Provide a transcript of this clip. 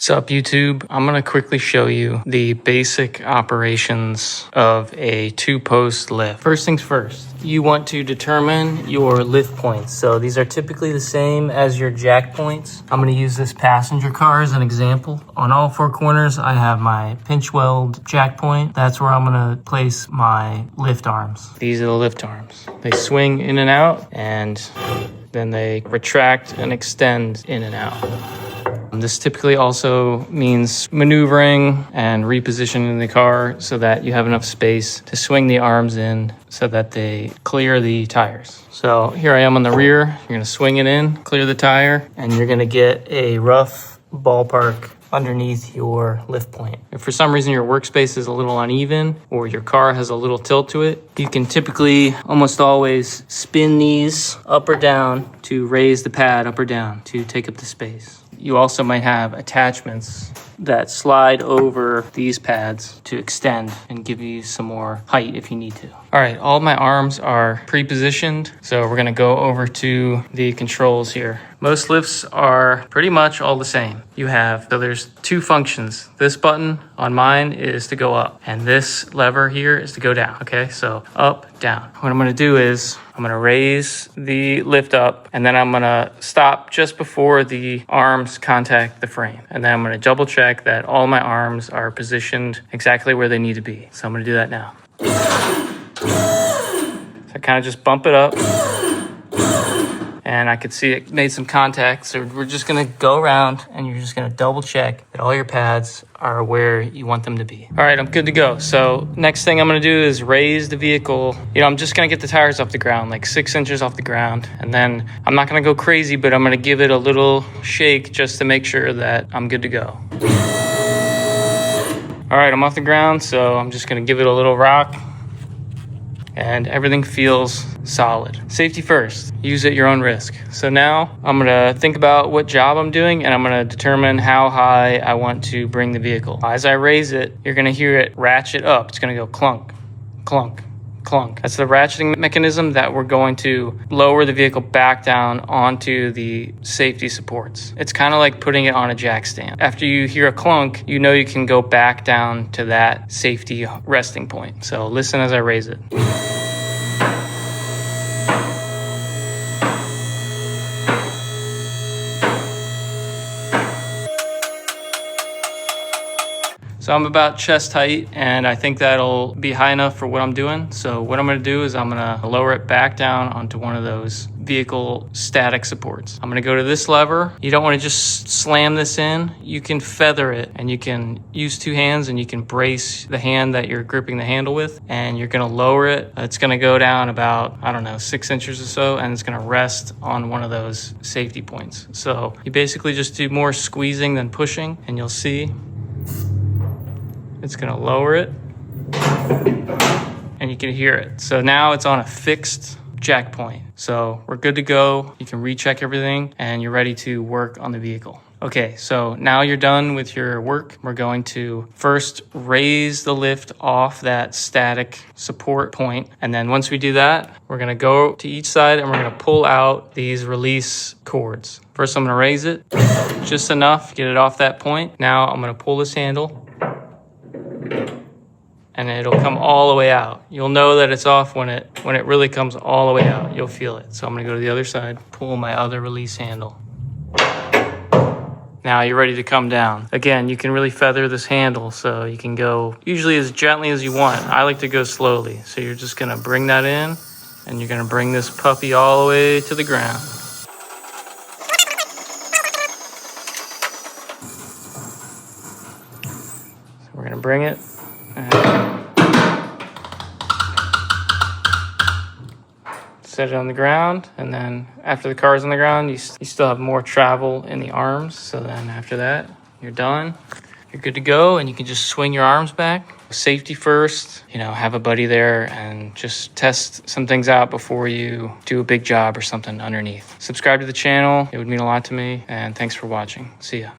What's up, YouTube? I'm going to quickly show you the basic operations of a two-post lift. First things first, you want to determine your lift points. So these are typically the same as your jack points. I'm going to use this passenger car as an example. On all four corners, I have my pinch weld jack point. That's where I'm going to place my lift arms. These are the lift arms. They swing in and out, and then they retract and extend in and out. This typically also means maneuvering and repositioning the car so that you have enough space to swing the arms in so that they clear the tires. So here I am on the rear. You're going to swing it in, clear the tire, and you're going to get a rough ballpark underneath your lift point. If for some reason your workspace is a little uneven or your car has a little tilt to it, you can typically almost always spin these up or down to raise the pad up or down to take up the space. You also might have attachments that slide over these pads to extend and give you some more height if you need to. All right, all my arms are pre-positioned, so we're gonna go over to the controls here. Most lifts are pretty much all the same. So there's two functions. This button on mine is to go up, and this lever here is to go down, okay? So up, down. What I'm gonna do is I'm gonna raise the lift up, and then I'm gonna stop just before the arms contact the frame. And then I'm gonna double check that all my arms are positioned exactly where they need to be. So I'm gonna do that now. So I kind of just bump it up, and I could see it made some contact. So we're just gonna go around, and you're just gonna double check that all your pads are where you want them to be. All right, I'm good to go. So next thing I'm gonna do is raise the vehicle. I'm just gonna get the tires off the ground, like 6 inches off the ground. And then I'm not gonna go crazy, but I'm gonna give it a little shake just to make sure that I'm good to go. All right, I'm off the ground, so I'm just gonna give it a little rock, and everything feels solid. Safety first, use at your own risk. So now I'm gonna think about what job I'm doing, and I'm gonna determine how high I want to bring the vehicle. As I raise it, you're gonna hear it ratchet up. It's gonna go clunk, clunk, clunk. That's the ratcheting mechanism that we're going to lower the vehicle back down onto the safety supports. It's kind of like putting it on a jack stand. After you hear a clunk, you know you can go back down to that safety resting point. So listen as I raise it. So I'm about chest height, and I think that'll be high enough for what I'm doing. So what I'm gonna do is I'm gonna lower it back down onto one of those vehicle static supports. I'm gonna go to this lever. You don't wanna just slam this in. You can feather it, and you can use two hands, and you can brace the hand that you're gripping the handle with, and you're gonna lower it. It's gonna go down about, 6 inches or so, and it's gonna rest on one of those safety points. So you basically just do more squeezing than pushing, and you'll see it's gonna lower it, and you can hear it. So now it's on a fixed jack point. So we're good to go. You can recheck everything, and you're ready to work on the vehicle. Okay, so now you're done with your work. We're going to first raise the lift off that static support point. And then once we do that, we're gonna go to each side, and we're gonna pull out these release cords. First, I'm gonna raise it just enough, get it off that point. Now I'm gonna pull this handle, and it'll come all the way out. You'll know that it's off when it really comes all the way out. You'll feel it. So I'm gonna go to the other side, pull my other release handle. Now you're ready to come down. Again, you can really feather this handle, so you can go usually as gently as you want. I like to go slowly. So you're just gonna bring that in, and you're gonna bring this puppy all the way to the ground. So we're gonna bring it, and set it on the ground, and then after the car's on the ground, you still have more travel in the arms. So then after that, you're done. You're good to go, and you can just swing your arms back. Safety first, have a buddy there and just test some things out before you do a big job or something underneath. Subscribe to the channel. It would mean a lot to me, and thanks for watching. See ya.